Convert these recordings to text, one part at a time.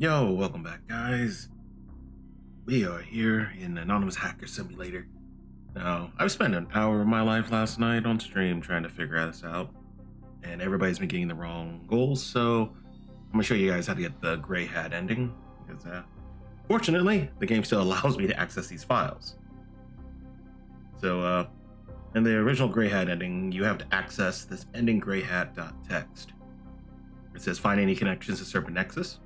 Yo, welcome back, guys. We are here in Anonymous Hacker Simulator. Now, I've spent an hour of my life last night on stream trying to figure this out, and everybody's been getting the wrong goals, so I'm gonna show you guys how to get the gray hat ending, because fortunately, the game still allows me to access these files. So, in the original gray hat ending, you have to access this ending gray hat.txt. It says find any connections to Serpent Nexus.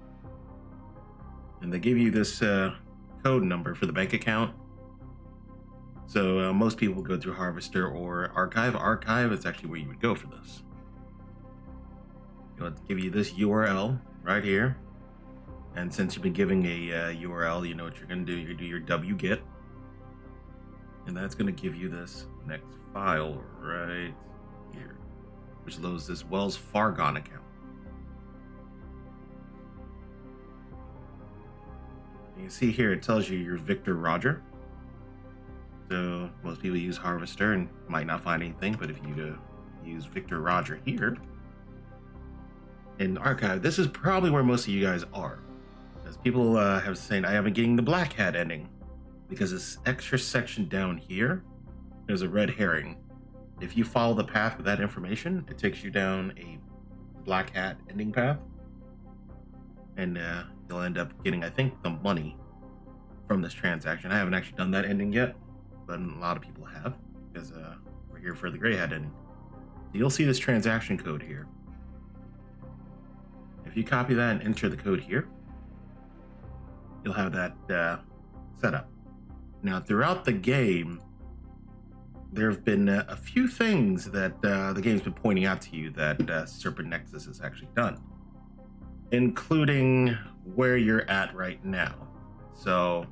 And they give you this code number for the bank account. So most people go through Harvester or Archive. Archive is actually where you would go for this. It'll give you this URL right here. And since you've been giving a URL, you know what you're going to do. You do your wget. And that's going to give you this next file right here, which loads this Wells Fargo account. You see here, it tells you you're Victor Roger. So most people use Harvester and might not find anything, but if you use Victor Roger here in Archive, this is probably where most of you guys are. Because people have saying, I haven't getting the black hat ending. Because this extra section down here, there's a red herring. If you follow the path with that information, it takes you down a black hat ending path. And you'll end up getting, I think, the money from this transaction. I haven't actually done that ending yet, but a lot of people have, because we're here for the gray hat ending. So you'll see this transaction code here. If you copy that and enter the code here, you'll have that set up. Now, throughout the game, there have been a few things that the game's been pointing out to you that Serpent Nexus has actually done, including where you're at right now. So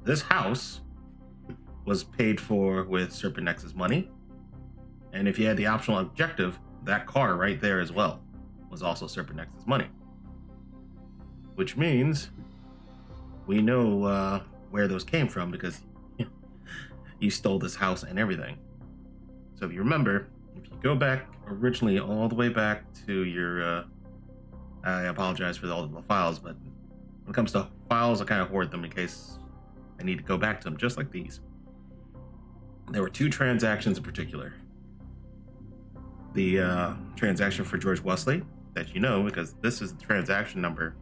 this house was paid for with Serpent Nexus money, and if you had the optional objective, that car right there as well was also Serpent Nexus money, which means we know where those came from, because you stole this house and everything. So if you remember, if you go back originally all the way back to your I apologize for all the files, but when it comes to files, I kind of hoard them in case I need to go back to them, just like these. There were two transactions in particular. The transaction for George Wesley, that you know, because this is the transaction number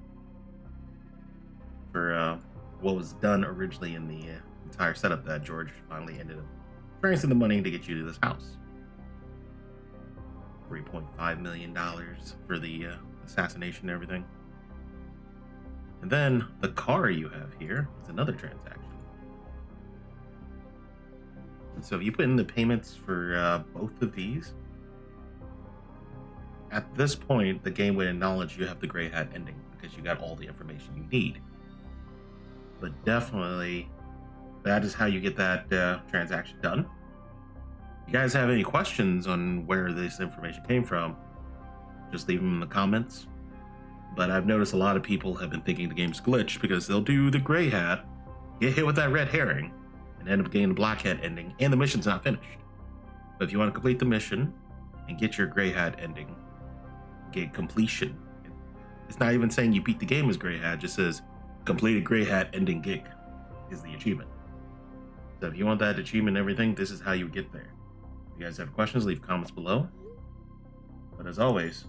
for what was done originally in the entire setup that George finally ended up transferring the money to get you to this house. $3.5 million for the assassination and everything. And then the car you have here is another transaction. And so if you put in the payments for both of these, at this point the game would acknowledge you have the gray hat ending, because you got all the information you need. But definitely that is how you get that transaction done. If you guys have any questions on where this information came from, just leave them in the comments. But I've noticed a lot of people have been thinking the game's glitched, because they'll do the gray hat, get hit with that red herring, and end up getting the black hat ending, and the mission's not finished. But if you want to complete the mission and get your gray hat ending, get completion. It's not even saying you beat the game as gray hat, it just says completed gray hat ending gig is the achievement. So if you want that achievement and everything, this is how you get there. If you guys have questions, leave comments below. But as always,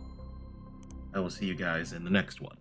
I will see you guys in the next one.